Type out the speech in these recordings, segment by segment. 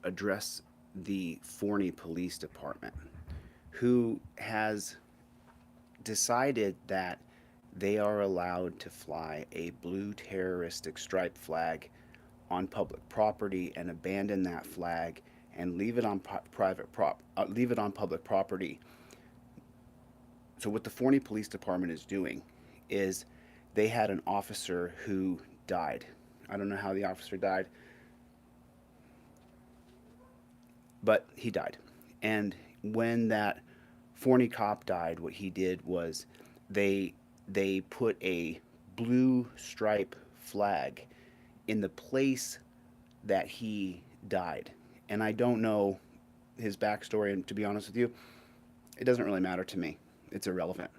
address the Forney Police Department, who has decided that they are allowed to fly a blue terroristic stripe flag on public property and abandon that flag and leave it on leave it on public property. So what the Forney Police Department is doing is they had an officer who died. I don't know how the officer died, but he died. And when that Forney cop died, what he did was they they put a blue stripe flag in the place that he died. And I don't know his backstory, and to be honest with you, it doesn't really matter to me. It's irrelevant.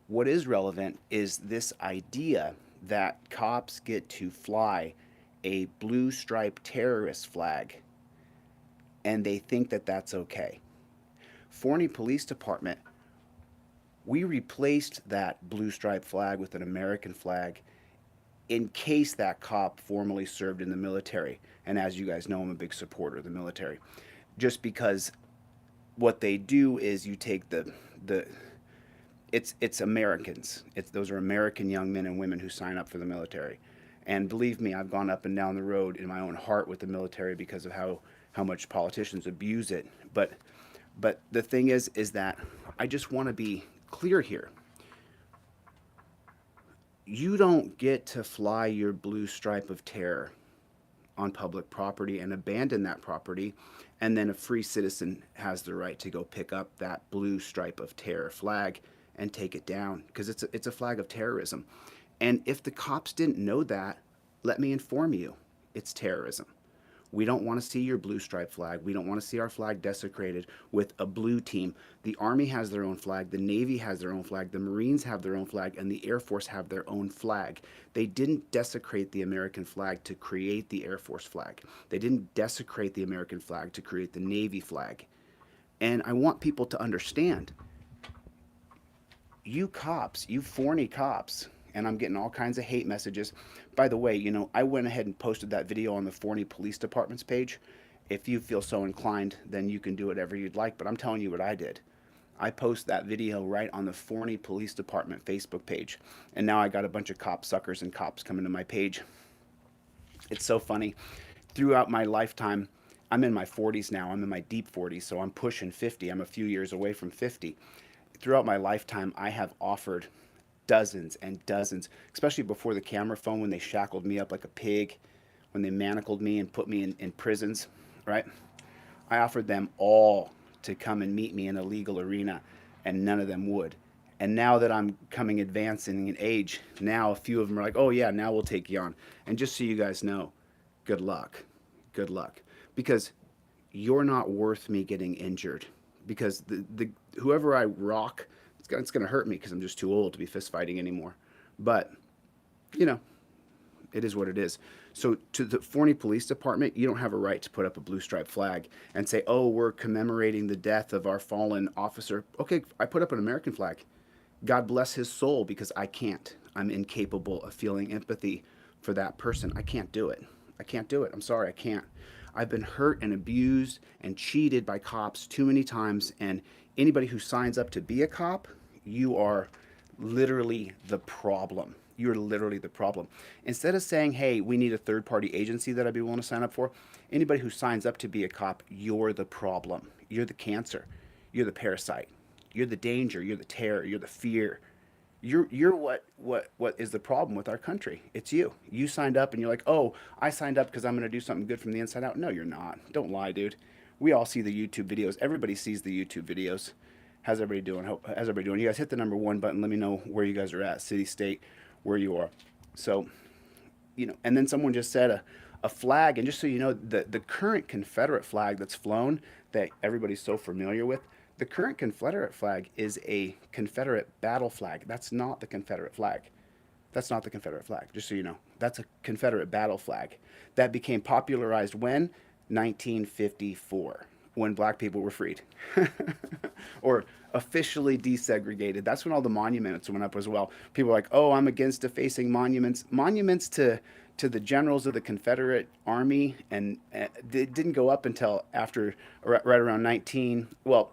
What is relevant is this idea that cops get to fly a blue stripe terrorist flag and they think that that's okay. Forney Police Department, we replaced that blue stripe flag with an American flag in case that cop formerly served in the military. And as you guys know, I'm a big supporter of the military. Just because what they do is you take the it's Americans. Those are American young men and women who sign up for the military. And believe me, I've gone up and down the road in my own heart with the military because of how much politicians abuse it. But the thing is that I just want to be clear here. You don't get to fly your blue stripe of terror on public property and abandon that property, and then a free citizen has the right to go pick up that blue stripe of terror flag and take it down because it's a flag of terrorism. And if the cops didn't know that, let me inform you, it's terrorism. We don't want to see your blue stripe flag. We don't want to see our flag desecrated with a blue team. The Army has their own flag. The Navy has their own flag. The Marines have their own flag. And the Air Force have their own flag. They didn't desecrate the American flag to create the Air Force flag. They didn't desecrate the American flag to create the Navy flag. And I want people to understand, you cops, you Forney cops, and I'm getting all kinds of hate messages. By the way, I went ahead and posted that video on the Forney Police Department's page. If you feel so inclined, then you can do whatever you'd like, but I'm telling you what I did. I posted that video right on the Forney Police Department Facebook page, and now I got a bunch of cop suckers and cops coming to my page. It's so funny. Throughout my lifetime, I'm in my 40s now. I'm in my deep 40s, so I'm pushing 50. I'm a few years away from 50. Throughout my lifetime, I have offered dozens and dozens, especially before the camera phone, when they shackled me up like a pig, when they manacled me and put me in prisons, right? I offered them all to come and meet me in a legal arena, and none of them would. And now that I'm coming advancing in age, now a few of them are like, oh yeah, now we'll take you on. And just so you guys know, good luck. Good luck. Because you're not worth me getting injured. Because the whoever I rock, it's going to hurt me because I'm just too old to be fist fighting anymore. But, you know, it is what it is. So to the Forney Police Department, you don't have a right to put up a blue stripe flag and say, oh, we're commemorating the death of our fallen officer. Okay, I put up an American flag. God bless his soul, because I can't. I'm incapable of feeling empathy for that person. I can't do it. I can't do it. I'm sorry, I can't. I've been hurt and abused and cheated by cops too many times, and anybody who signs up to be a cop, you are literally the problem. You're literally the problem. Instead of saying, hey, we need a third-party agency that I'd be willing to sign up for, anybody who signs up to be a cop, you're the problem. You're the cancer. You're the parasite. You're the danger. You're the terror. You're the fear. You're what is the problem with our country. It's you. You signed up and you're like, oh, I signed up because I'm going to do something good from the inside out. No, you're not. Don't lie, dude. We all see the YouTube videos. Everybody sees the YouTube videos. How's everybody doing? How's everybody doing? You guys hit the number 1 button. Let me know where you guys are at, city, state, where you are. So, and then someone just said a flag. And just so you know, the current Confederate flag that's flown that everybody's so familiar with, the current Confederate flag is a Confederate battle flag. That's not the Confederate flag. That's not the Confederate flag, just so you know. That's a Confederate battle flag that became popularized when? 1954, when black people were freed. Or officially desegregated. That's when all the monuments went up as well. People were like, oh, I'm against defacing monuments. Monuments to to the generals of the Confederate Army, and it didn't go up until after right around 19. Well,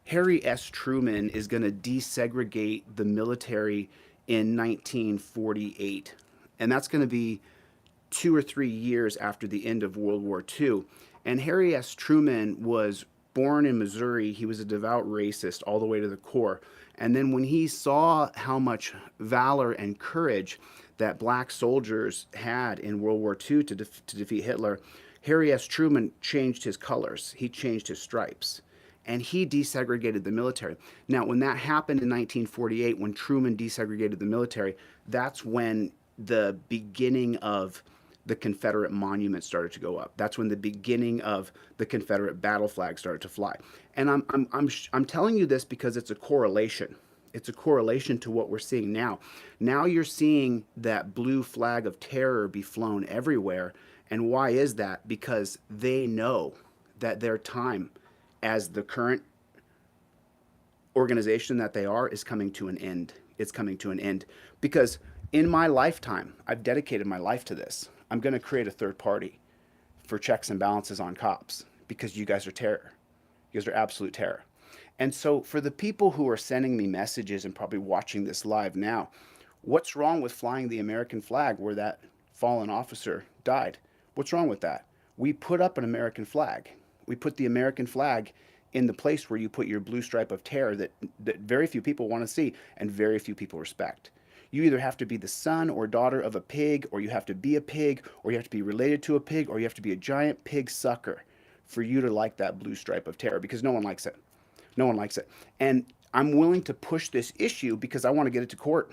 Harry S. Truman is going to desegregate the military in 1948, and that's going to be 2 or 3 years after the end of World War II. And Harry S. Truman was born in Missouri. He was a devout racist all the way to the core. And then when he saw how much valor and courage that black soldiers had in World War II to defeat Hitler, Harry S. Truman changed his colors. He changed his stripes. And he desegregated the military. Now, when that happened in 1948, when Truman desegregated the military, that's when the beginning of the Confederate monument started to go up. That's when the beginning of the Confederate battle flag started to fly. And I'm telling you this because it's a correlation. It's a correlation to what we're seeing now. Now you're seeing that blue flag of terror be flown everywhere. And why is that? Because they know that their time as the current organization that they are is coming to an end. It's coming to an end because in my lifetime, I've dedicated my life to this. I'm going to create a third party for checks and balances on cops because you guys are terror. You guys are absolute terror. And so for the people who are sending me messages and probably watching this live now, what's wrong with flying the American flag where that fallen officer died? What's wrong with that? We put up an American flag. We put the American flag in the place where you put your blue stripe of terror that very few people want to see and very few people respect. You either have to be the son or daughter of a pig, or you have to be a pig, or you have to be related to a pig, or you have to be a giant pig sucker for you to like that blue stripe of terror, because no one likes it. No one likes it. And I'm willing to push this issue because I want to get it to court.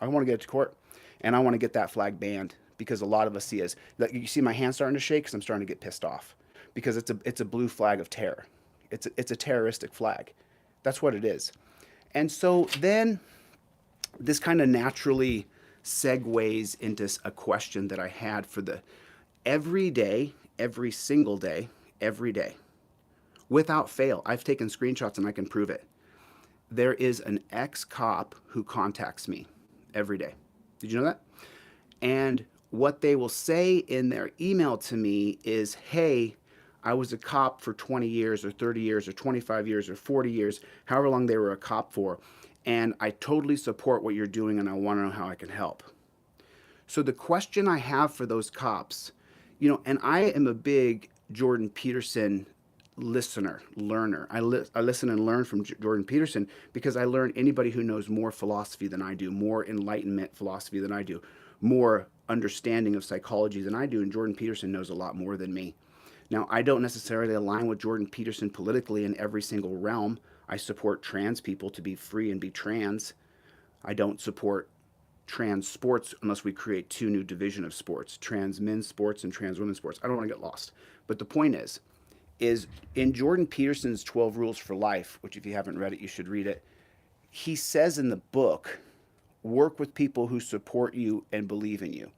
I want to get it to court. And I want to get that flag banned because a lot of us see as, like, you see my hand starting to shake because I'm starting to get pissed off because it's a blue flag of terror. It's a terroristic flag. That's what it is. And so then this kind of naturally segues into a question that I had for the every day, every single day, every day, without fail. I've taken screenshots and I can prove it. There is an ex-cop who contacts me every day. Did you know that? And what they will say in their email to me is, hey, I was a cop for 20 years or 30 years or 25 years or 40 years, however long they were a cop for. And I totally support what you're doing and I want to know how I can help. So the question I have for those cops, and I am a big Jordan Peterson listener, learner. I listen and learn from Jordan Peterson because I learn anybody who knows more philosophy than I do, more enlightenment philosophy than I do, more understanding of psychology than I do, and Jordan Peterson knows a lot more than me. Now, I don't necessarily align with Jordan Peterson politically in every single realm. I support trans people to be free and be trans. I don't support trans sports unless we create two new division of sports, trans men's sports and trans women's sports. I don't want to get lost. But the point is in Jordan Peterson's 12 Rules for Life, which if you haven't read it, you should read it, he says in the book, work with people who support you and believe in you.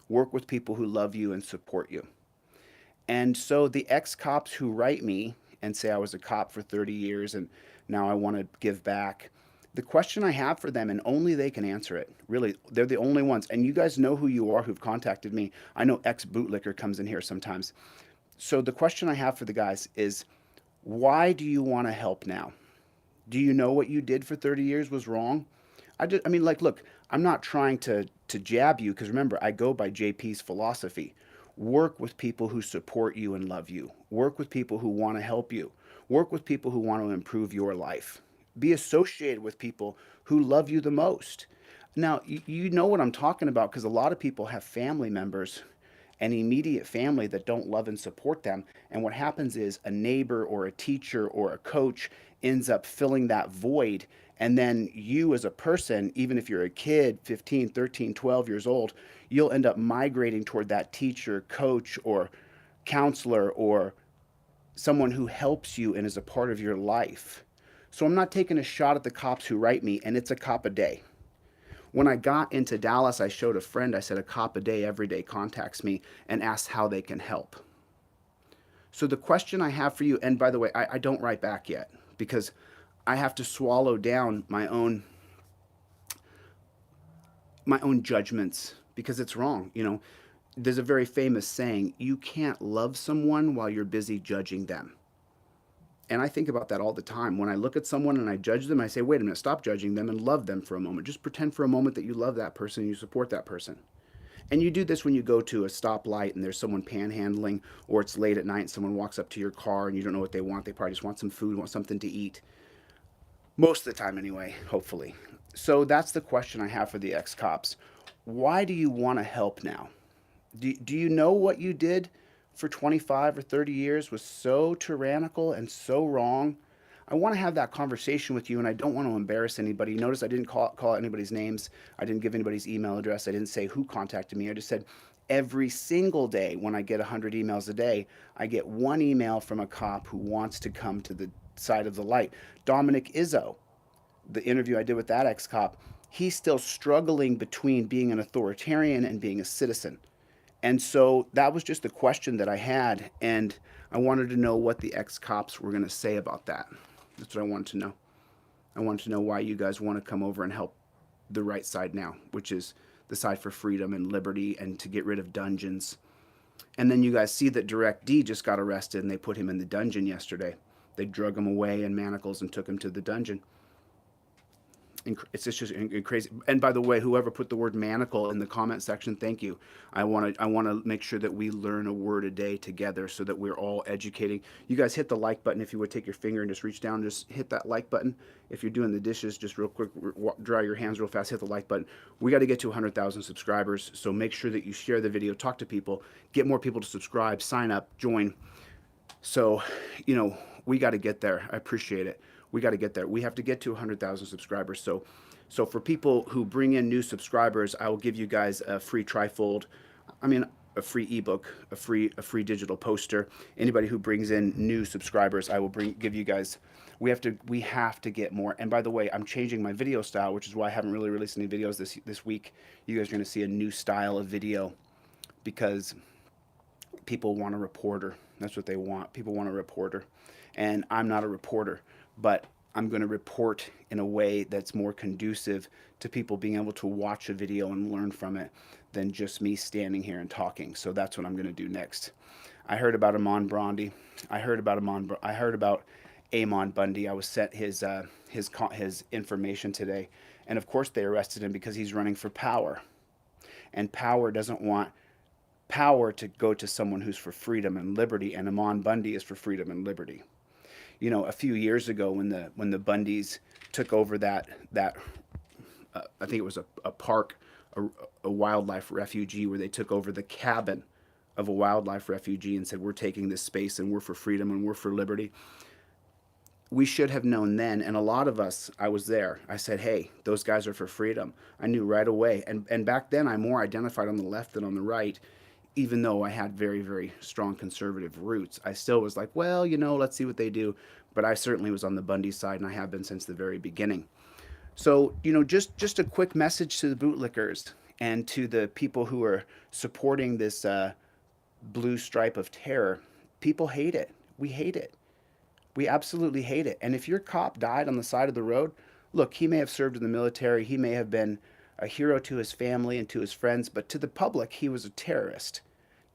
Work with people who love you and support you. And so the ex-cops who write me and say I was a cop for 30 years and now I want to give back, the question I have for them, and only they can answer it, really, they're the only ones. And you guys know who you are who've contacted me. I know ex-bootlicker comes in here sometimes. So the question I have for the guys is, why do you want to help now? Do you know what you did for 30 years was wrong? Look, I'm not trying to jab you because remember, I go by JP's philosophy. Work with people who support you and love you. Work with people who want to help you. Work with people who want to improve your life. Be associated with people who love you the most. Now, you know what I'm talking about because a lot of people have family members and immediate family that don't love and support them. And what happens is a neighbor or a teacher or a coach ends up filling that void. And then you as a person, even if you're a kid, 15, 13, 12 years old, you'll end up migrating toward that teacher, coach, or counselor, or someone who helps you and is a part of your life. So I'm not taking a shot at the cops who write me, and it's a cop a day. When I got into Dallas, I showed a friend, I said a cop a day every day contacts me and asks how they can help. So the question I have for you, and by the way, I don't write back yet because I have to swallow down my own judgments because it's wrong. There's a very famous saying, you can't love someone while you're busy judging them. And I think about that all the time. When I look at someone and I judge them, I say, wait a minute, stop judging them and love them for a moment. Just pretend for a moment that you love that person and you support that person. And you do this when you go to a stoplight and there's someone panhandling, or it's late at night and someone walks up to your car and you don't know what they want. They probably just want some food, want something to eat. Most of the time, anyway, hopefully. So that's the question I have for the ex cops. Why do you want to help now? Do you know what you did for 25 or 30 years was so tyrannical and so wrong? I want to have that conversation with you, and I don't want to embarrass anybody. Notice I didn't call anybody's names. I didn't give anybody's email address. I didn't say who contacted me. I just said every single day when I get 100 emails a day, I get one email from a cop who wants to come to the side of the light. Dominic Izzo, the interview I did with that ex-cop, he's still struggling between being an authoritarian and being a citizen. And so that was just the question that I had, and I wanted to know what the ex-cops were going to say about that. That's what I wanted to know. I wanted to know why you guys want to come over and help the right side now, which is the side for freedom and liberty and to get rid of dungeons. And then you guys see that Direct D just got arrested and they put him in the dungeon yesterday. They drug him away in manacles and took him to the dungeon. It's just crazy. And by the way, whoever put the word manacle in the comment section, thank you. I want to make sure that we learn a word a day together so that we're all educating. You guys hit the like button. If you would take your finger and just reach down, just hit that like button. If you're doing the dishes, just real quick, dry your hands real fast, hit the like button. We got to get to 100,000 subscribers, so make sure that you share the video, talk to people, get more people to subscribe, sign up, join. So, we got to get there. I appreciate it. We got to get there. We have to get to 100,000 subscribers. So for people who bring in new subscribers, I will give you guys a free Trifold. A free ebook, a free digital poster. Anybody who brings in new subscribers, I will give you guys. We have to get more. And by the way, I'm changing my video style, which is why I haven't really released any videos this week. You guys are going to see a new style of video because people want a reporter. That's what they want. People want a reporter. And I'm not a reporter, but I'm going to report in a way that's more conducive to people being able to watch a video and learn from it than just me standing here and talking. So that's what I'm going to do next. I heard about Amon Brandy. I heard about Amon Bundy. I was sent his information today. And of course they arrested him because he's running for power. And power doesn't want power to go to someone who's for freedom and liberty, and Amon Bundy is for freedom and liberty. A few years ago when the Bundys took over that I think it was a park, a wildlife refugee, where they took over the cabin of a wildlife refugee and said, we're taking this space and we're for freedom and we're for liberty. We should have known then, and a lot of us, I was there. I said, hey, those guys are for freedom. I knew right away. And back then I more identified on the left than on the right. Even though I had very, very strong conservative roots, I still was like, well, let's see what they do. But I certainly was on the Bundy side, and I have been since the very beginning. So, just a quick message to the bootlickers and to the people who are supporting this blue stripe of terror. People hate it. We hate it. We absolutely hate it. And if your cop died on the side of the road, look, he may have served in the military. He may have been a hero to his family and to his friends, but to the public, he was a terrorist.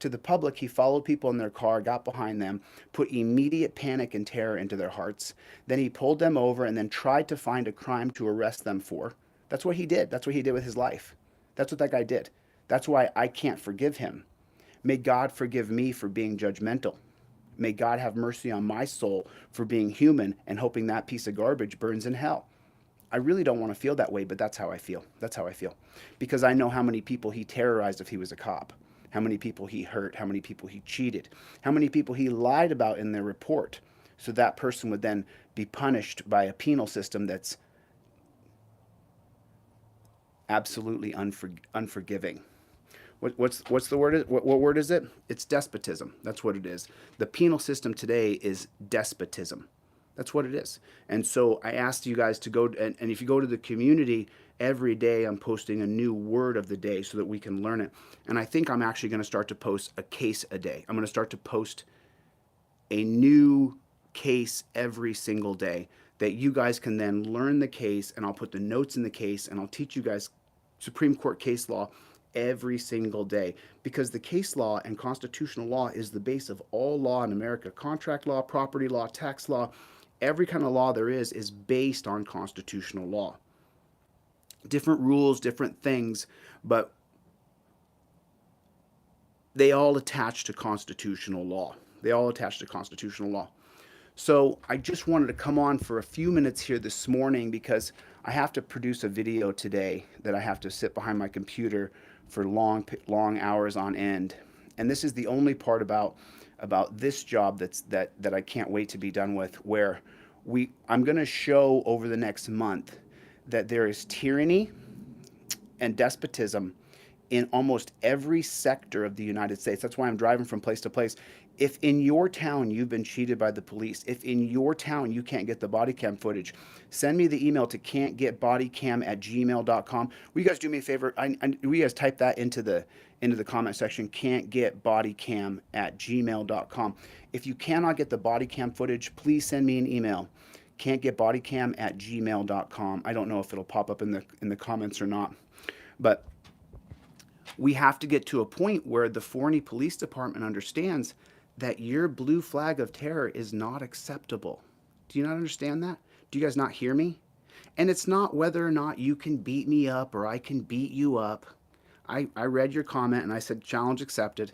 To the public, he followed people in their car, got behind them, put immediate panic and terror into their hearts. Then he pulled them over and then tried to find a crime to arrest them for. That's what he did. That's what he did with his life. That's what that guy did. That's why I can't forgive him. May God forgive me for being judgmental. May God have mercy on my soul for being human and hoping that piece of garbage burns in hell. I really don't want to feel that way, but that's how I feel. That's how I feel. Because I know how many people he terrorized if he was a cop, how many people he hurt, how many people he cheated, how many people he lied about in their report. So that person would then be punished by a penal system that's absolutely unforgiving. What's the word? What word is it? It's despotism. That's what it is. The penal system today is despotism. That's what it is. And so I asked you guys to go, and if you go to the community, every day I'm posting a new word of the day so that we can learn it. And I think I'm actually going to start to post a case a day. I'm going to start to post a new case every single day that you guys can then learn the case, and I'll put the notes in the case, and I'll teach you guys Supreme Court case law every single day, because the case law and constitutional law is the base of all law in America. Contract law, property law, tax law, every kind of law there is based on constitutional law. Different rules, different things, but they all attach to constitutional law. They all attach to constitutional law. So I just wanted to come on for a few minutes here this morning because I have to produce a video today that I have to sit behind my computer for long hours on end. And this is the only part about this job that I can't wait to be done with, where I'm going to show over the next month that there is tyranny and despotism in almost every sector of the United States. That's why I'm driving from place to place. If in your town you've been cheated by the police, if in your town you can't get the body cam footage, send me the email to can'tgetbodycam@gmail.com. Will you guys do me a favor? Will you guys type that into the comment section, can'tgetbodycam@gmail.com. If you cannot get the body cam footage, please send me an email, can'tgetbodycam@gmail.com. I don't know if it'll pop up in the comments or not, but we have to get to a point where the Forney Police Department understands that your blue flag of terror is not acceptable. Do you not understand that? Do you guys not hear me? And it's not whether or not you can beat me up or I can beat you up. I read your comment and I said challenge accepted.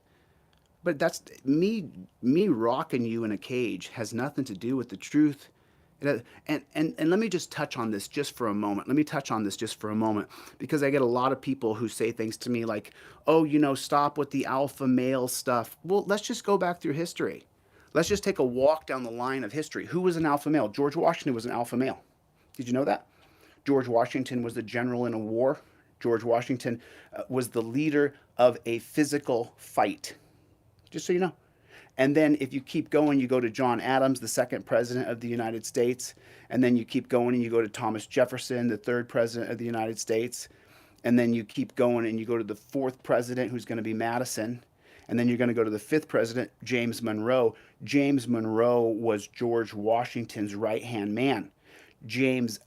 But that's me rocking you in a cage has nothing to do with the truth. And let me just touch on this just for a moment. Because I get a lot of people who say things to me like, oh, stop with the alpha male stuff. Well, let's just go back through history. Let's just take a walk down the line of history. Who was an alpha male? George Washington was an alpha male. Did you know that? George Washington was the general in a war. George Washington was the leader of a physical fight. Just so you know. And then if you keep going, you go to John Adams, the second president of the United States. And then you keep going and you go to Thomas Jefferson, the third president of the United States. And then you keep going and you go to the fourth president, who's going to be Madison. And then you're going to go to the fifth president, James Monroe. James Monroe was George Washington's right-hand man. James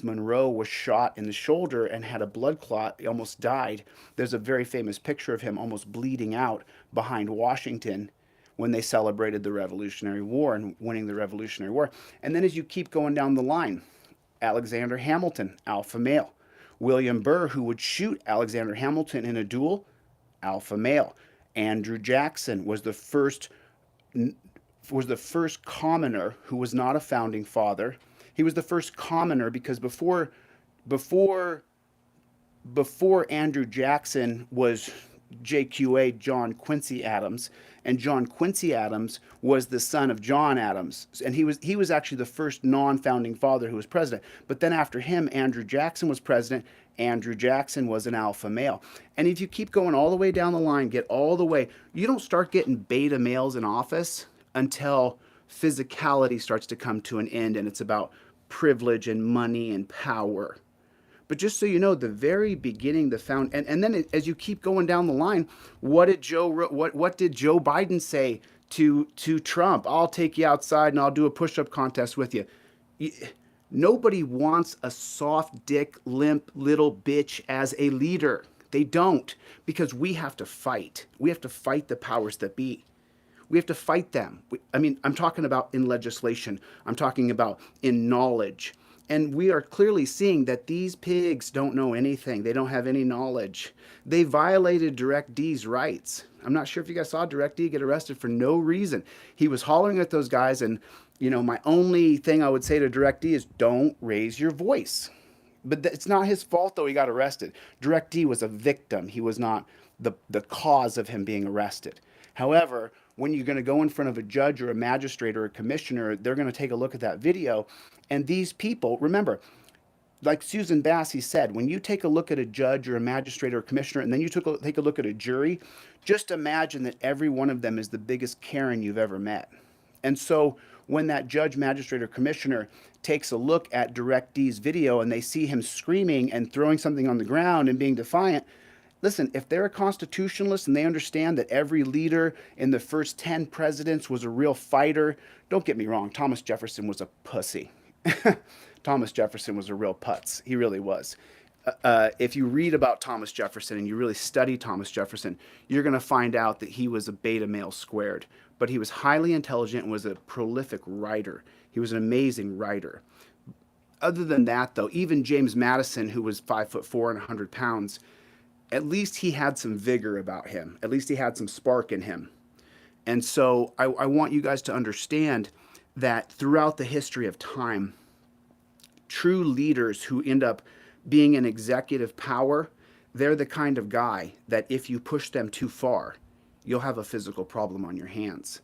Monroe was shot in the shoulder and had a blood clot. He almost died. There's a very famous picture of him almost bleeding out behind Washington when they celebrated the Revolutionary War and winning the Revolutionary War. And then as you keep going down the line, Alexander Hamilton, alpha male. William Burr, who would shoot Alexander Hamilton in a duel, alpha male. Andrew Jackson was the first commoner who was not a founding father. He was the first commoner because before Andrew Jackson was JQA, John Quincy Adams, and John Quincy Adams was the son of John Adams, and he was actually the first non-founding father who was president. But then after him, Andrew Jackson was president. Andrew Jackson was an alpha male. And if you keep going all the way down the line, get all the way, you don't start getting beta males in office until physicality starts to come to an end, and it's about privilege and money and power. But just so you know, the very beginning, and then as you keep going down the line, what did Joe Biden say to Trump? I'll take you outside and I'll do a push-up contest with you. Nobody wants a soft dick, limp little bitch as a leader. They don't, because we have to fight. We have to fight the powers that be. We have to fight them. I'm talking about in legislation. I'm talking about in knowledge. And we are clearly seeing that these pigs don't know anything. They don't have any knowledge. They violated Direct D's rights. I'm not sure if you guys saw Direct D get arrested for no reason. He was hollering at those guys, and my only thing I would say to Direct D is don't raise your voice. But it's not his fault, though, he got arrested. Direct D was a victim. He was not the cause of him being arrested. However, when you're going to go in front of a judge or a magistrate or a commissioner, they're going to take a look at that video. And these people, remember, like Susan Bassey said, when you take a look at a judge or a magistrate or a commissioner, and then you take a look at a jury, just imagine that every one of them is the biggest Karen you've ever met. And so when that judge, magistrate, or commissioner takes a look at Direct D's video and they see him screaming and throwing something on the ground and being defiant, listen, if they're a constitutionalist and they understand that every leader in the first 10 presidents was a real fighter, don't get me wrong, Thomas Jefferson was a pussy. Thomas Jefferson was a real putz. He really was. If you read about Thomas Jefferson and you really study Thomas Jefferson, you're going to find out that he was a beta male squared, but he was highly intelligent and was a prolific writer. He was an amazing writer. Other than that, though, even James Madison, who was 5'4" and 100 pounds, at least he had some vigor about him. At least he had some spark in him. And so I want you guys to understand that throughout the history of time, true leaders who end up being in executive power, they're the kind of guy that if you push them too far, you'll have a physical problem on your hands.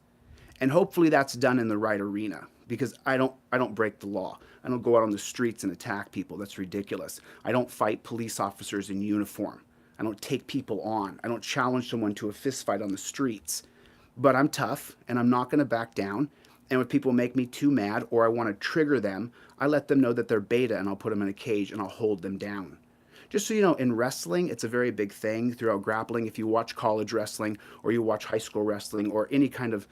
And hopefully that's done in the right arena, because I don't break the law. I don't go out on the streets and attack people. That's ridiculous. I don't fight police officers in uniform. I don't take people on. I don't challenge someone to a fist fight on the streets. But I'm tough and I'm not going to back down. And when people make me too mad or I want to trigger them, I let them know that they're beta and I'll put them in a cage and I'll hold them down. Just so you know, in wrestling, it's a very big thing throughout grappling. If you watch college wrestling or you watch high school wrestling or any kind of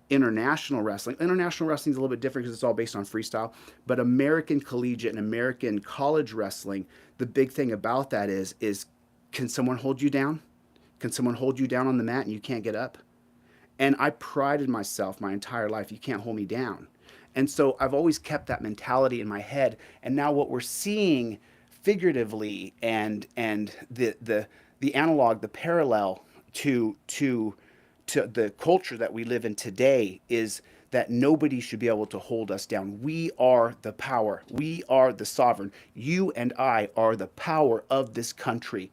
international wrestling is a little bit different because it's all based on freestyle. But American collegiate and American college wrestling, the big thing about that is can someone hold you down? Can someone hold you down on the mat and you can't get up? And I prided myself my entire life, you can't hold me down. And so I've always kept that mentality in my head. And now what we're seeing figuratively and the analog, the parallel to the culture that we live in today is that nobody should be able to hold us down. We are the power. We are the sovereign. You and I are the power of this country.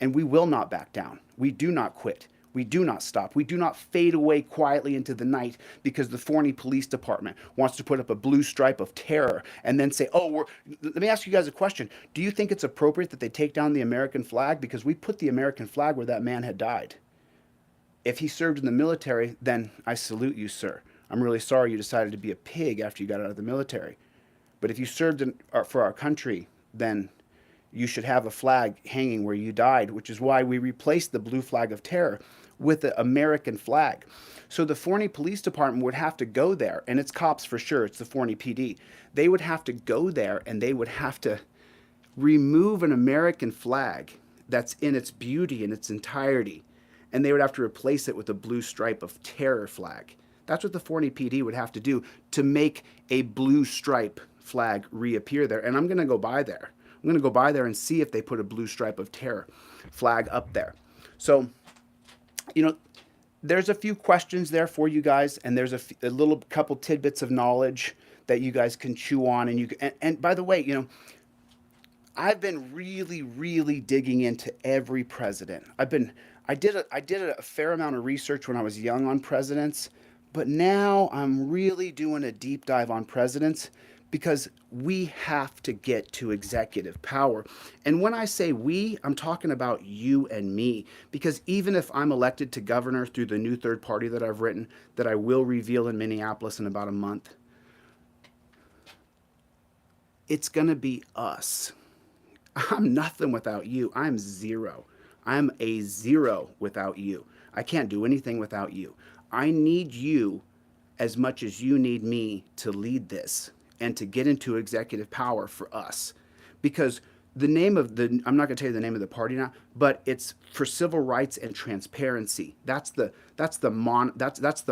And we will not back down. We do not quit. We do not stop. We do not fade away quietly into the night because the Forney Police Department wants to put up a blue stripe of terror and then say, oh, let me ask you guys a question. Do you think it's appropriate that they take down the American flag? Because we put the American flag where that man had died. If he served in the military, then I salute you, sir. I'm really sorry you decided to be a pig after you got out of the military. But if you served for our country, then you should have a flag hanging where you died, which is why we replaced the blue flag of terror with the American flag. So the Forney Police Department would have to go there, and it's cops for sure, it's the Forney PD. They would have to go there and they would have to remove an American flag that's in its beauty in its entirety, and they would have to replace it with a blue stripe of terror flag. That's what the Forney PD would have to do to make a blue stripe flag reappear there. And I'm going to go by there. I'm going to go by there and see if they put a blue stripe of terror flag up there. So, there's a few questions there for you guys, and there's a little couple tidbits of knowledge that you guys can chew on. And by the way, I've been really, really digging into every president. I did a fair amount of research when I was young on presidents, but now I'm really doing a deep dive on presidents because we have to get to executive power. And when I say we, I'm talking about you and me, because even if I'm elected to governor through the new third party that I've written, that I will reveal in Minneapolis in about a month, it's going to be us. I'm nothing without you. I'm zero. I'm a zero without you. I can't do anything without you. I need you as much as you need me to lead this and to get into executive power for us. Because I'm not going to tell you the name of the party now, but it's for civil rights and transparency. That's the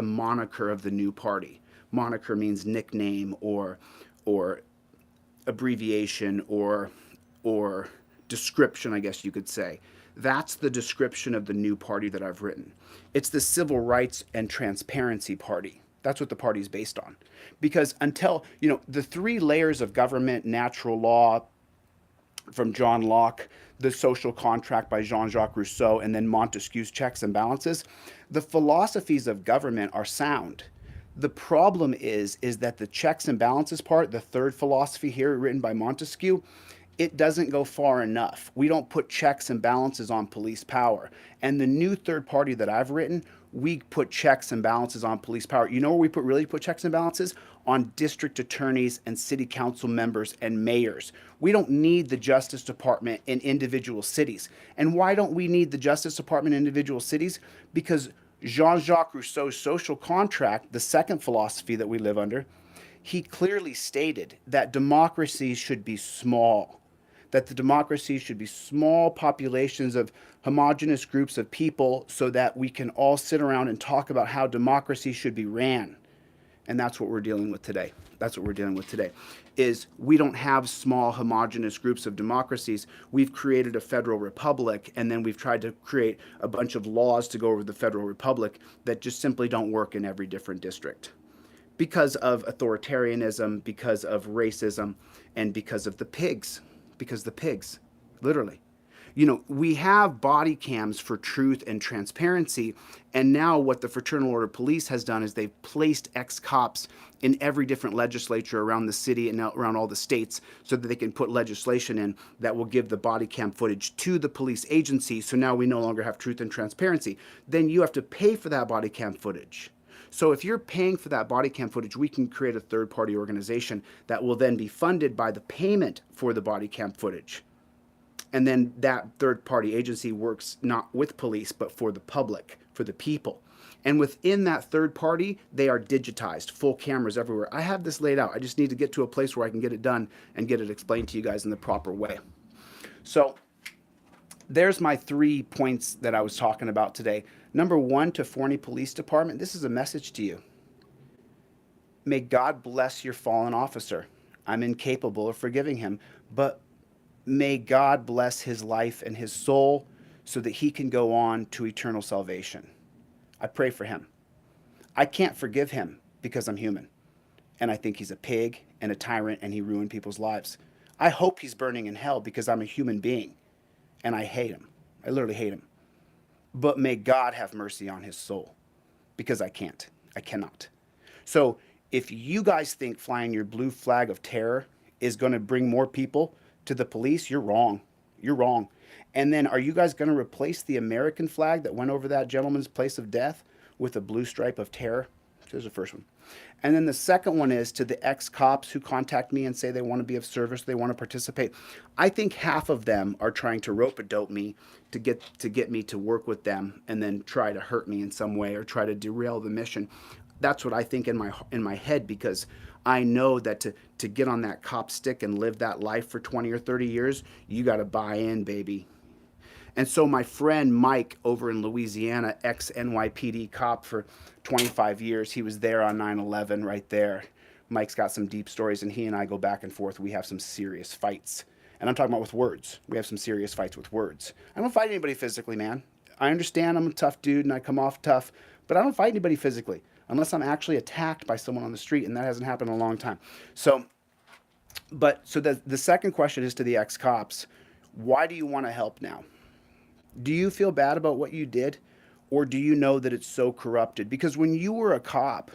moniker of the new party. Moniker means nickname or abbreviation or description, I guess you could say. That's the description of the new party that I've written. It's the Civil Rights and Transparency Party. That's what the party is based on. Because until, the three layers of government, natural law from John Locke, the social contract by Jean-Jacques Rousseau, and then Montesquieu's checks and balances, the philosophies of government are sound. The problem is that the checks and balances part, the third philosophy here written by Montesquieu, it doesn't go far enough. We don't put checks and balances on police power. And the new third party that I've written, we put checks and balances on police power. You know where we really put checks and balances? On district attorneys and city council members and mayors. We don't need the Justice Department in individual cities. And why don't we need the Justice Department in individual cities? Because Jean-Jacques Rousseau's social contract, the second philosophy that we live under, he clearly stated that democracies should be small, that the democracy should be small populations of homogenous groups of people so that we can all sit around and talk about how democracy should be ran. And that's what we're dealing with today. That's what we're dealing with today, is we don't have small homogenous groups of democracies. We've created a federal republic, and then we've tried to create a bunch of laws to go over the federal republic that just simply don't work in every different district because of authoritarianism, because of racism, and because of the pigs. Because the pigs, literally. You know, we have body cams for truth and transparency, and now what the Fraternal Order Police has done is they've placed ex-cops in every different legislature around the city and around all the states so that they can put legislation in that will give the body cam footage to the police agency, so now we no longer have truth and transparency. Then you have to pay for that body cam footage. So if you're paying for that body cam footage, we can create a third-party organization that will then be funded by the payment for the body cam footage. And then that third-party agency works not with police, but for the public, for the people. And within that third party, they are digitized, full cameras everywhere. I have this laid out. I just need to get to a place where I can get it done and get it explained to you guys in the proper way. So there's my 3 points that I was talking about today. Number 1, to Forney Police Department, this is a message to you. May God bless your fallen officer. I'm incapable of forgiving him, but may God bless his life and his soul so that he can go on to eternal salvation. I pray for him. I can't forgive him because I'm human, and I think he's a pig and a tyrant and he ruined people's lives. I hope he's burning in hell because I'm a human being and I hate him. I literally hate him. But may God have mercy on his soul because I can't. I cannot. So if you guys think flying your blue flag of terror is going to bring more people to the police, you're wrong. You're wrong. And then are you guys going to replace the American flag that went over that gentleman's place of death with a blue stripe of terror? There's the first one. And then the second one is to the ex-cops who contact me and say they want to be of service, they want to participate. I think half of them are trying to rope-a-dope me to get me to work with them and then try to hurt me in some way or try to derail the mission. That's what I think in my head, because I know that to get on that cop stick and live that life for 20 or 30 years, you got to buy in, baby. And so my friend Mike over in Louisiana, ex-NYPD cop for 25 years, he was there on 9/11 right there. Mike's got some deep stories, and he and I go back and forth. We have some serious fights. And I'm talking about with words. We have some serious fights with words. I don't fight anybody physically, man. I understand I'm a tough dude and I come off tough, but I don't fight anybody physically unless I'm actually attacked by someone on the street, and that hasn't happened in a long time. So the second question is to the ex-cops. Why do you want to help now? Do you feel bad about what you did, or do you know that it's so corrupted? Because when you were a cop,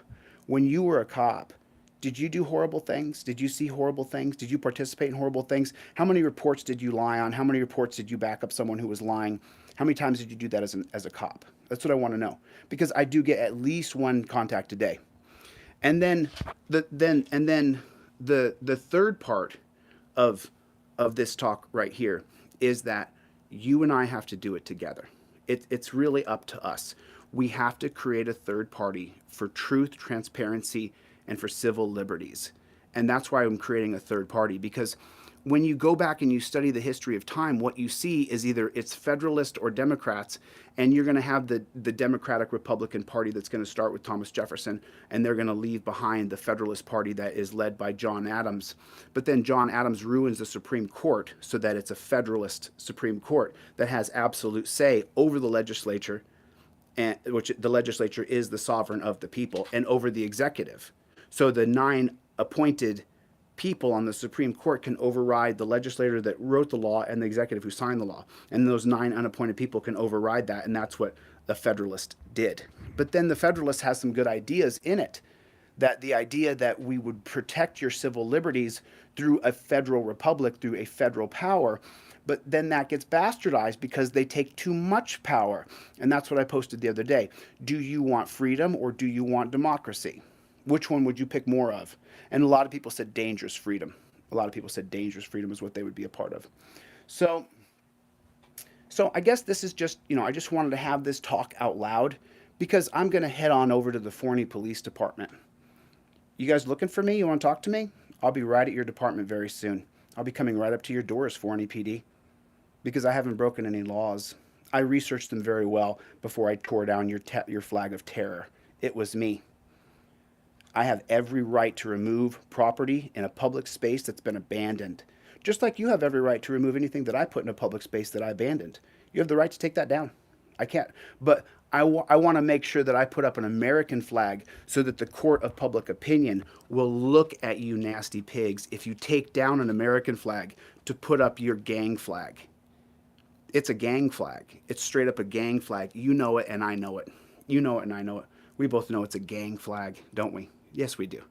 did you do horrible things? Did you see horrible things? Did you participate in horrible things? How many reports did you lie on? How many reports did you back up someone who was lying? How many times did you do that as a cop? That's what I want to know, because I do get at least one contact a day. And then the third part of this talk right here is that you and I have to do it together. It's really up to us. We have to create a third party for truth, transparency, and for civil liberties. And that's why I'm creating a third party, because when you go back and you study the history of time, what you see is either it's Federalist or Democrats, and you're going to have the Democratic Republican Party that's going to start with Thomas Jefferson, and they're going to leave behind the Federalist Party that is led by John Adams. But then John Adams ruins the Supreme Court so that it's a Federalist Supreme Court that has absolute say over the legislature, and which the legislature is the sovereign of the people, and over the executive. So the 9 appointed people on the Supreme Court can override the legislator that wrote the law and the executive who signed the law. And those 9 unappointed people can override that, and that's what the Federalist did. But then the Federalist has some good ideas in it. That the idea that we would protect your civil liberties through a federal republic, through a federal power, but then that gets bastardized because they take too much power. And that's what I posted the other day. Do you want freedom or do you want democracy? Which one would you pick more of? And a lot of people said dangerous freedom. A lot of people said dangerous freedom is what they would be a part of. So I guess this is just, I just wanted to have this talk out loud because I'm going to head on over to the Forney Police Department. You guys looking for me? You want to talk to me? I'll be right at your department very soon. I'll be coming right up to your doors, Forney PD, because I haven't broken any laws. I researched them very well before I tore down your flag of terror. It was me. I have every right to remove property in a public space that's been abandoned. Just like you have every right to remove anything that I put in a public space that I abandoned. You have the right to take that down. I can't. But I want to make sure that I put up an American flag so that the court of public opinion will look at you nasty pigs if you take down an American flag to put up your gang flag. It's a gang flag. It's straight up a gang flag. You know it and I know it. You know it and I know it. We both know it's a gang flag, don't we? Yes, we do.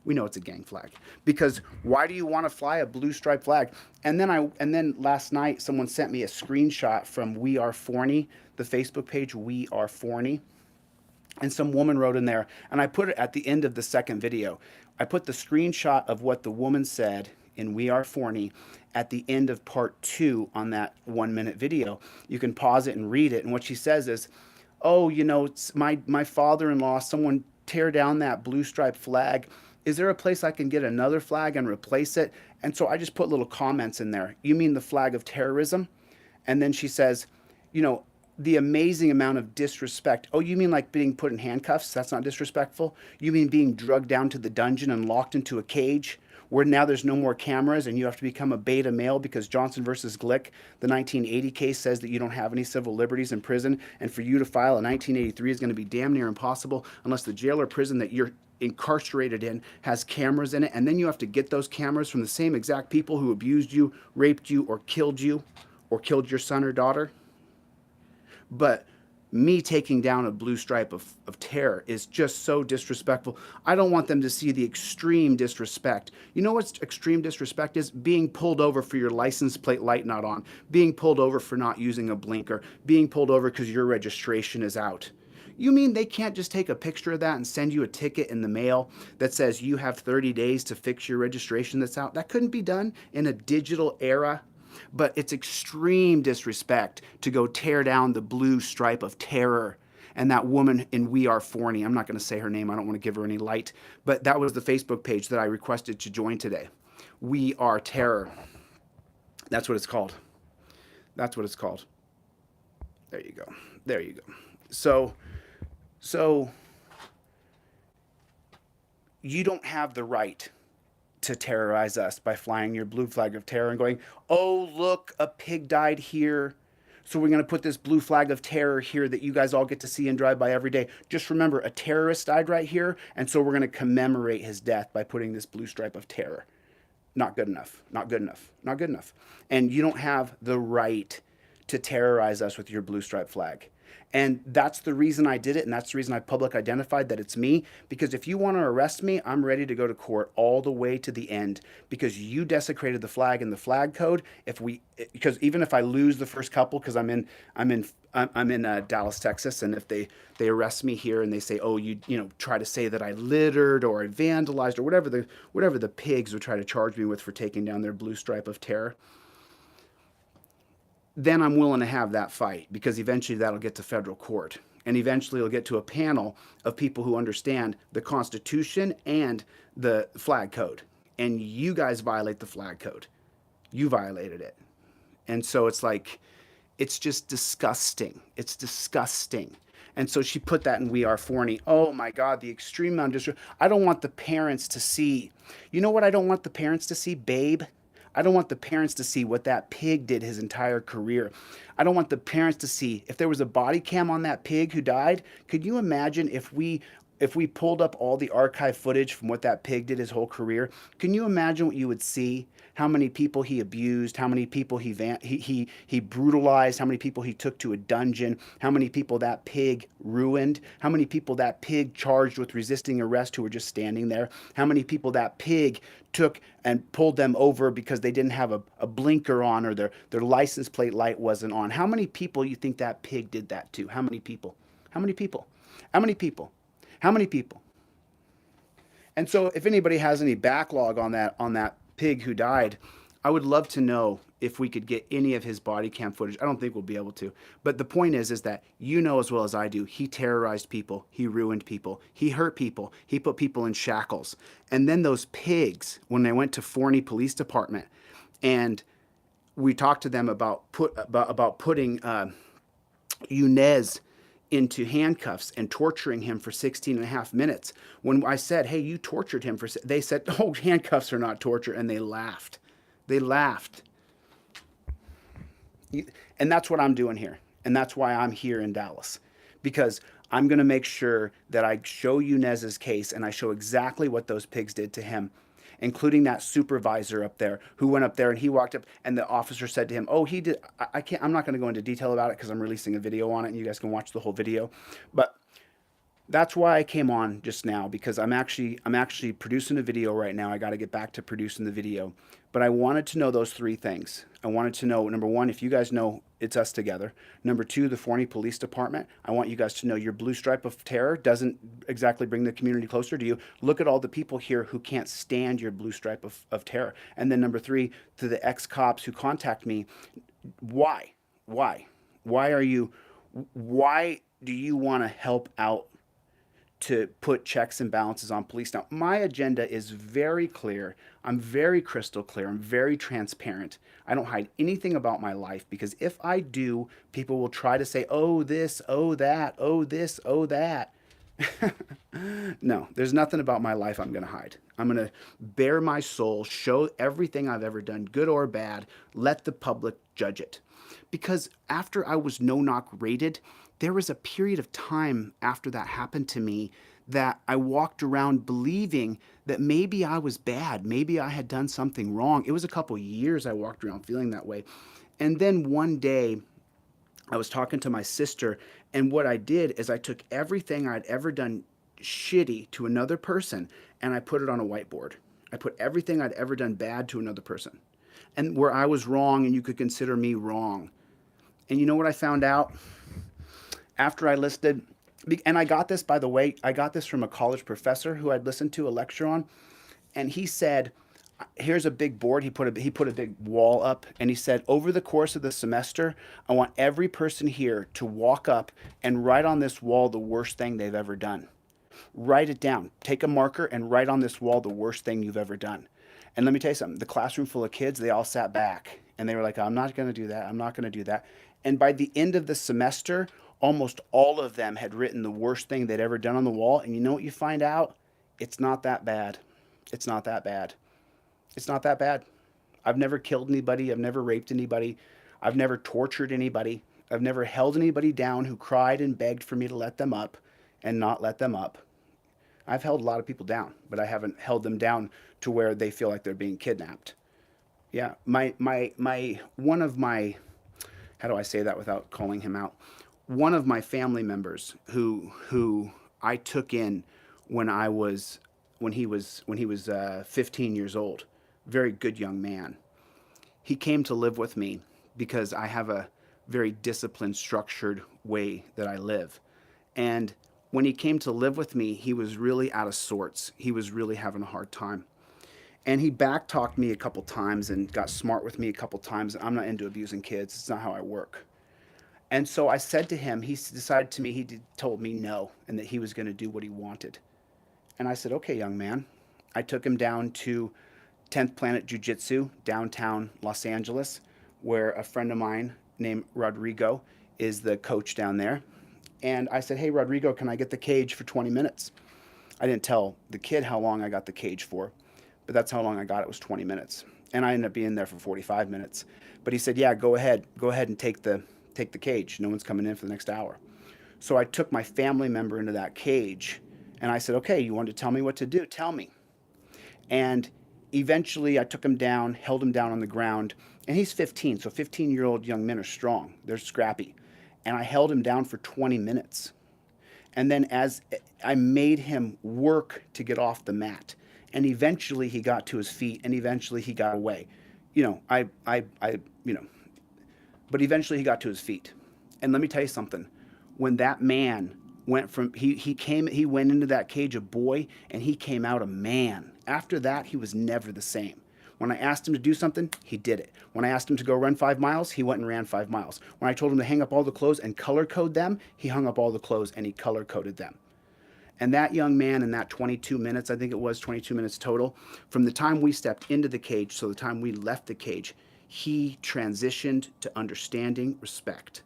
We know it's a gang flag. Because why do you want to fly a blue striped flag? And then last night someone sent me a screenshot from We Are Forney, the Facebook page We Are Forney. And some woman wrote in there, and I put it at the end of the second video. I put the screenshot of what the woman said in We Are Forney at the end of part 2 on that 1-minute video. You can pause it and read it. And what she says is, oh, you know, it's my father-in-law, someone tear down that blue striped flag. Is there a place I can get another flag and replace it? And so I just put little comments in there. You mean the flag of terrorism? And then she says, you know, the amazing amount of disrespect. Oh, you mean like being put in handcuffs? That's not disrespectful? You mean being drugged down to the dungeon and locked into a cage where now there's no more cameras and you have to become a beta male because Johnson versus Glick, the 1980 case, says that you don't have any civil liberties in prison, and for you to file a 1983 is going to be damn near impossible unless the jail or prison that you're incarcerated in has cameras in it, and then you have to get those cameras from the same exact people who abused you, raped you, or killed your son or daughter. But me taking down a blue stripe of terror is just so disrespectful. I don't want them to see the extreme disrespect. You know what extreme disrespect is? Being pulled over for your license plate light not on, being pulled over for not using a blinker, being pulled over because your registration is out. You mean they can't just take a picture of that and send you a ticket in the mail that says you have 30 days to fix your registration that's out? That couldn't be done in a digital era. But it's extreme disrespect to go tear down the blue stripe of terror. And that woman in We Are Forney, I'm not going to say her name, I don't want to give her any light, but that was the Facebook page that I requested to join today. We Are Terror. That's what it's called. That's what it's called. There you go. There you go. So you don't have the right to terrorize us by flying your blue flag of terror and going, oh, look, a pig died here. So we're going to put this blue flag of terror here that you guys all get to see and drive by every day. Just remember, a terrorist died right here, and so we're going to commemorate his death by putting this blue stripe of terror. Not good enough. Not good enough. Not good enough. And you don't have the right to terrorize us with your blue stripe flag. And that's the reason I did it, and that's the reason I public identified that it's me, because if you want to arrest me, I'm ready to go to court all the way to the end, because you desecrated the flag and the flag code. Because even if I lose the first couple, because I'm in Dallas, Texas, and if they arrest me here and they say, oh, you try to say that I littered or I vandalized or whatever the pigs would try to charge me with for taking down their blue stripe of terror, then I'm willing to have that fight, because eventually that'll get to federal court. And eventually it'll get to a panel of people who understand the Constitution and the flag code. And you guys violate the flag code. You violated it. And so it's like, it's just disgusting. It's disgusting. And so she put that in We Are Forney. Oh my God, the extreme amount of disrespect. I don't want the parents to see. You know what I don't want the parents to see, babe? I don't want the parents to see what that pig did his entire career. I don't want the parents to see if there was a body cam on that pig who died. Could you imagine if we pulled up all the archive footage from what that pig did his whole career? Can you imagine what you would see? How many people he abused, how many people he brutalized, how many people he took to a dungeon, how many people that pig ruined, how many people that pig charged with resisting arrest who were just standing there, how many people that pig took and pulled them over because they didn't have a blinker on or their license plate light wasn't on. How many people you think that pig did that to? How many people? How many people? How many people? How many people? And so if anybody has any backlog on that pig who died, I would love to know if we could get any of his body cam footage. I don't think we'll be able to. But the point is that you know as well as I do, he terrorized people, he ruined people, he hurt people, he put people in shackles. And then those pigs, when they went to Forney Police Department And we talked to them about putting Yunez into handcuffs and torturing him for 16 and a half minutes. When I said, hey, you tortured him they said, oh, handcuffs are not torture. And they laughed. They laughed. And that's what I'm doing here. And that's why I'm here in Dallas, because I'm going to make sure that I show Yunez's case and I show exactly what those pigs did to him, including that supervisor up there who went up there and he walked up and the officer said to him, oh, he did. I can't, I'm not going to go into detail about it because I'm releasing a video on it and you guys can watch the whole video. But that's why I came on just now, because I'm actually producing a video right now. I got to get back to producing the video. But I wanted to know those three things. I wanted to know, number one, if you guys know it's us together. Number two, the Forney Police Department. I want you guys to know your blue stripe of terror doesn't exactly bring the community closer to you. Look at all the people here who can't stand your blue stripe of terror. And then number three, to the ex-cops who contact me, why? Why do you want to help out to put checks and balances on police? Now, my agenda is very clear. I'm very crystal clear. I'm very transparent. I don't hide anything about my life, because if I do, people will try to say, oh, this, oh, that, oh, this, oh, that. No, there's nothing about my life I'm going to hide. I'm going to bare my soul, show everything I've ever done, good or bad, let the public judge it. Because after I was no-knock raided, there was a period of time after that happened to me that I walked around believing that maybe I was bad, maybe I had done something wrong. It was a couple years I walked around feeling that way. And then one day I was talking to my sister, and what I did is I took everything I'd ever done shitty to another person and I put it on a whiteboard. I put everything I'd ever done bad to another person, and where I was wrong and you could consider me wrong. And you know what I found out? After I listed, and I got this, by the way, I got this from a college professor who I'd listened to a lecture on, and he said, here's a big board. He put a big wall up, and he said, over the course of the semester, I want every person here to walk up and write on this wall the worst thing they've ever done. Write it down. Take a marker and write on this wall the worst thing you've ever done. And let me tell you something, the classroom full of kids, they all sat back, and they were like, I'm not going to do that. I'm not going to do that. And by the end of the semester, almost all of them had written the worst thing they'd ever done on the wall. And you know what you find out? It's not that bad. It's not that bad. It's not that bad. I've never killed anybody. I've never raped anybody. I've never tortured anybody. I've never held anybody down who cried and begged for me to let them up and not let them up. I've held a lot of people down, but I haven't held them down to where they feel like they're being kidnapped. Yeah, one of my, how do I say that without calling him out? One of my family members who I took in when he was 15 years old, very good young man. He came to live with me because I have a very disciplined, structured way that I live. And when he came to live with me, he was really out of sorts. He was really having a hard time. And he backtalked me a couple times and got smart with me a couple times. I'm not into abusing kids. It's not how I work. And so I said to him, he told me no, and that he was going to do what he wanted. And I said, okay, young man. I took him down to 10th Planet Jiu-Jitsu, downtown Los Angeles, where a friend of mine named Rodrigo is the coach down there. And I said, hey, Rodrigo, can I get the cage for 20 minutes? I didn't tell the kid how long I got the cage for, but that's how long I got it, was 20 minutes. And I ended up being there for 45 minutes. But he said, yeah, go ahead and take the cage. No one's coming in for the next hour. So I took my family member into that cage, and I said, okay, you want to tell me what to do? Tell me. And eventually I took him down, held him down on the ground, and he's 15, so 15-year-old young men are strong. They're scrappy. And I held him down for 20 minutes. And then as I made him work to get off the mat, and eventually he got to his feet, and eventually he got away. But eventually he got to his feet. And let me tell you something. When that man went from, he went into that cage a boy, and he came out a man. After that, he was never the same. When I asked him to do something, he did it. When I asked him to go run 5 miles, he went and ran 5 miles. When I told him to hang up all the clothes and color code them, he hung up all the clothes and he color coded them. And that young man in that 22 minutes, I think it was 22 minutes total, from the time we stepped into the cage, so the time we left the cage, he transitioned to understanding respect.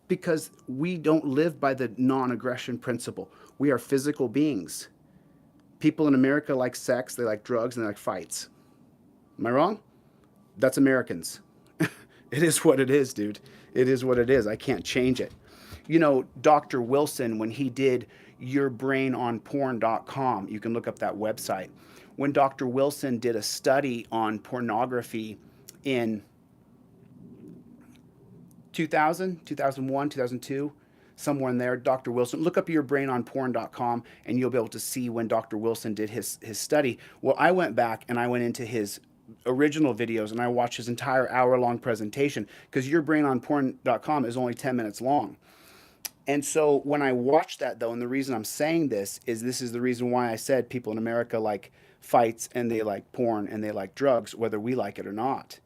Because we don't live by the non-aggression principle. We are physical beings. People in America like sex, they like drugs, and they like fights. Am I wrong? That's Americans. It is what it is, dude. It is what it is. I can't change it. You know, Dr. Wilson, when he did yourbrainonporn.com, you can look up that website. When Dr. Wilson did a study on pornography in 2000, 2001, 2002, somewhere in there, Dr. Wilson, look up yourbrainonporn.com and you'll be able to see when Dr. Wilson did his study. Well, I went back and I went into his original videos and I watched his entire hour-long presentation, because yourbrainonporn.com is only 10 minutes long. And so when I watched that, though, and the reason I'm saying this is the reason why I said people in America like fights and they like porn and they like drugs, whether we like it or not.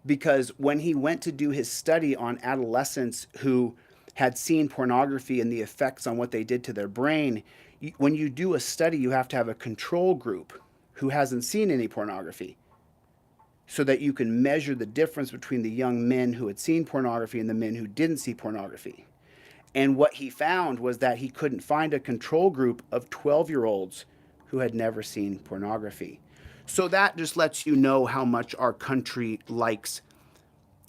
Because when he went to do his study on adolescents who had seen pornography and the effects on what they did to their brain, when you do a study, you have to have a control group who hasn't seen any pornography, so that you can measure the difference between the young men who had seen pornography and the men who didn't see pornography. And what he found was that he couldn't find a control group of 12-year-olds who had never seen pornography. So that just lets you know how much our country likes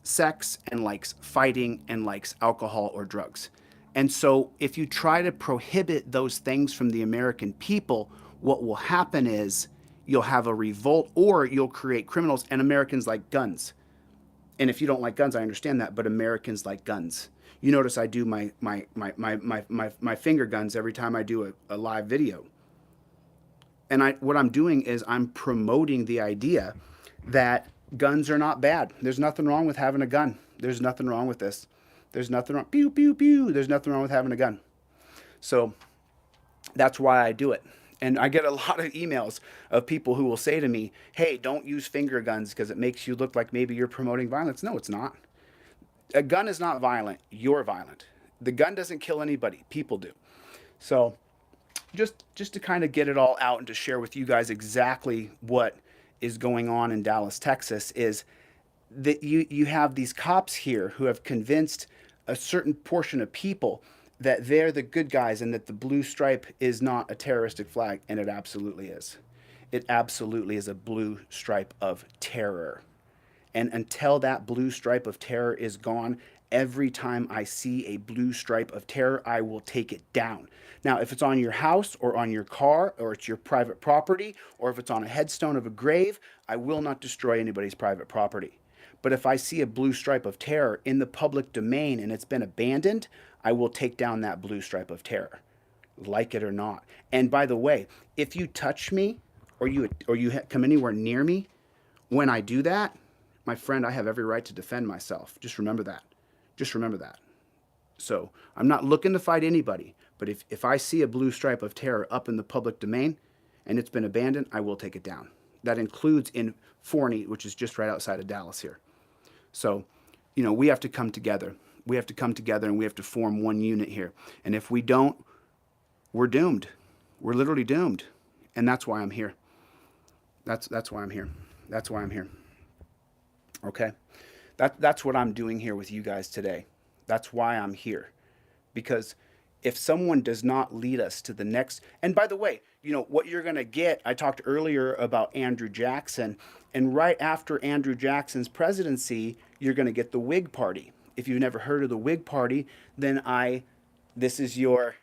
sex and likes fighting and likes alcohol or drugs. And so if you try to prohibit those things from the American people, what will happen is you'll have a revolt, or you'll create criminals. And Americans like guns. And if you don't like guns, I understand that, but Americans like guns. You notice I do my finger guns every time I do a live video. And what I'm doing is I'm promoting the idea that guns are not bad. There's nothing wrong with having a gun. There's nothing wrong with this. There's nothing wrong. Pew, pew, pew. There's nothing wrong with having a gun. So that's why I do it. And I get a lot of emails of people who will say to me, hey, don't use finger guns because it makes you look like maybe you're promoting violence. No, it's not. A gun is not violent. You're violent. The gun doesn't kill anybody. People do. So just to kind of get it all out and to share with you guys exactly what is going on in Dallas, Texas, is that you have these cops here who have convinced a certain portion of people that they're the good guys and that the blue stripe is not a terroristic flag, and it absolutely is. It absolutely is a blue stripe of terror. And until that blue stripe of terror is gone, every time I see a blue stripe of terror, I will take it down. Now, if it's on your house or on your car or it's your private property, or if it's on a headstone of a grave, I will not destroy anybody's private property. But if I see a blue stripe of terror in the public domain and it's been abandoned, I will take down that blue stripe of terror, like it or not. And by the way, if you touch me or you come anywhere near me, when I do that, my friend, I have every right to defend myself. Just remember that. Just remember that. So I'm not looking to fight anybody, but if I see a blue stripe of terror up in the public domain and it's been abandoned, I will take it down. That includes in Forney, which is just right outside of Dallas here. So, we have to come together. We have to come together and we have to form one unit here. And if we don't, we're doomed. We're literally doomed. And that's why I'm here. That's why I'm here. That's why I'm here. Okay? That's what I'm doing here with you guys today. That's why I'm here. Because if someone does not lead us to the next, and by the way, what you're going to get, I talked earlier about Andrew Jackson, and right after Andrew Jackson's presidency, you're going to get the Whig Party. If you've never heard of the Whig Party, then this is your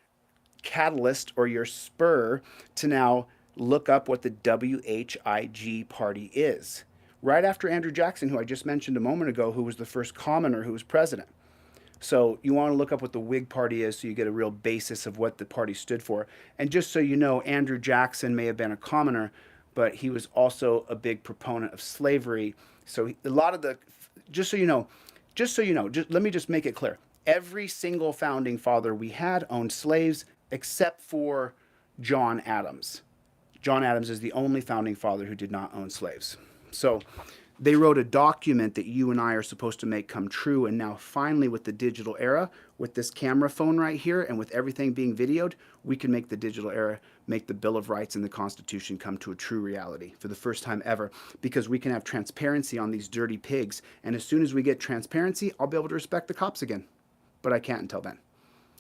catalyst or your spur to now look up what the WHIG Party is. Right after Andrew Jackson, who I just mentioned a moment ago, who was the first commoner who was president. So you want to look up what the Whig Party is so you get a real basis of what the party stood for. And just so you know, Andrew Jackson may have been a commoner, but he was also a big proponent of slavery. So a lot of the, just so you know, let me just make it clear. Every single founding father we had owned slaves except for John Adams. John Adams is the only founding father who did not own slaves. So they wrote a document that you and I are supposed to make come true. And now finally with the digital era, with this camera phone right here and with everything being videoed, we can make the digital era, make the Bill of Rights and the Constitution come to a true reality for the first time ever, because we can have transparency on these dirty pigs. And as soon as we get transparency, I'll be able to respect the cops again. But I can't until then.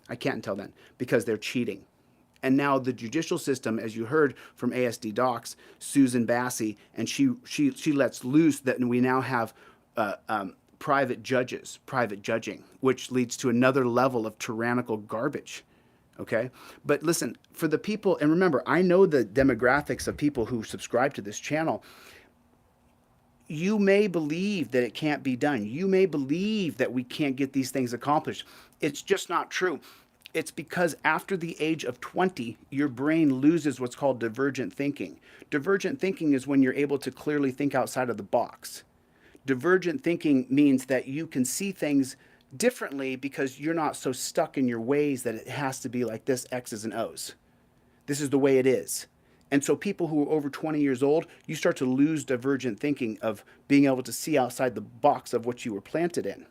I can't until then because they're cheating. And now the judicial system, as you heard from ASD Docs, Susan Bassey, and she lets loose that we now have private judges, private judging, which leads to another level of tyrannical garbage. Okay? But listen, for the people, and remember, I know the demographics of people who subscribe to this channel. You may believe that it can't be done. You may believe that we can't get these things accomplished. It's just not true. It's because after the age of 20, your brain loses what's called divergent thinking. Divergent thinking is when you're able to clearly think outside of the box. Divergent thinking means that you can see things differently because you're not so stuck in your ways that it has to be like this, X's and O's. This is the way it is. And so people who are over 20 years old, you start to lose divergent thinking of being able to see outside the box of what you were planted in.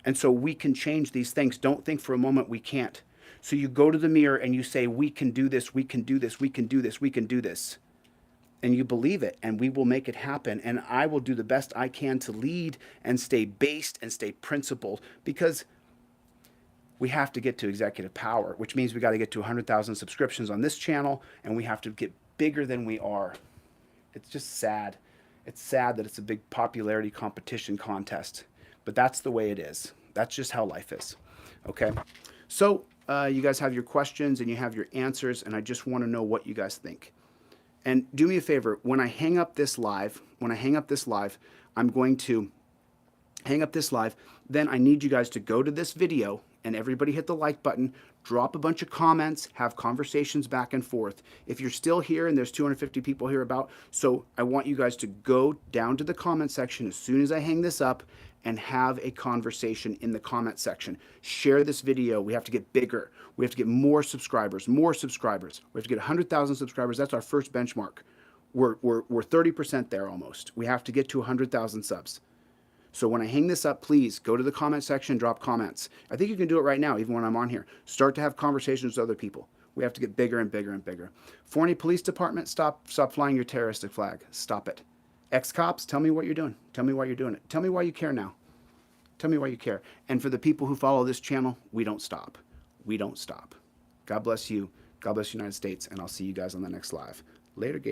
And so we can change these things. Don't think for a moment we can't. So you go to the mirror and you say, we can do this, we can do this, we can do this, we can do this. And you believe it, and we will make it happen. And I will do the best I can to lead and stay based and stay principled, because we have to get to executive power, which means we got to get to 100,000 subscriptions on this channel, and we have to get bigger than we are. It's just sad. It's sad that it's a big popularity competition contest, but that's the way it is. That's just how life is. Okay? So you guys have your questions and you have your answers, and I just want to know what you guys think. And do me a favor, when I hang up this live, I'm going to hang up this live, then I need you guys to go to this video and everybody hit the like button, drop a bunch of comments, have conversations back and forth. If you're still here, and there's 250 people here about, so I want you guys to go down to the comment section as soon as I hang this up and have a conversation in the comment section. Share this video. We have to get bigger. We have to get more subscribers, more subscribers. We have to get 100,000 subscribers. That's our first benchmark. We're 30% there almost. We have to get to 100,000 subs. So when I hang this up, please go to the comment section, drop comments. I think you can do it right now, even when I'm on here. Start to have conversations with other people. We have to get bigger and bigger and bigger. Forney Police Department, stop flying your terroristic flag. Stop it. Ex-cops, tell me what you're doing. Tell me why you're doing it. Tell me why you care now. Tell me why you care. And for the people who follow this channel, we don't stop. We don't stop. God bless you. God bless the United States. And I'll see you guys on the next live. Later, Gabe.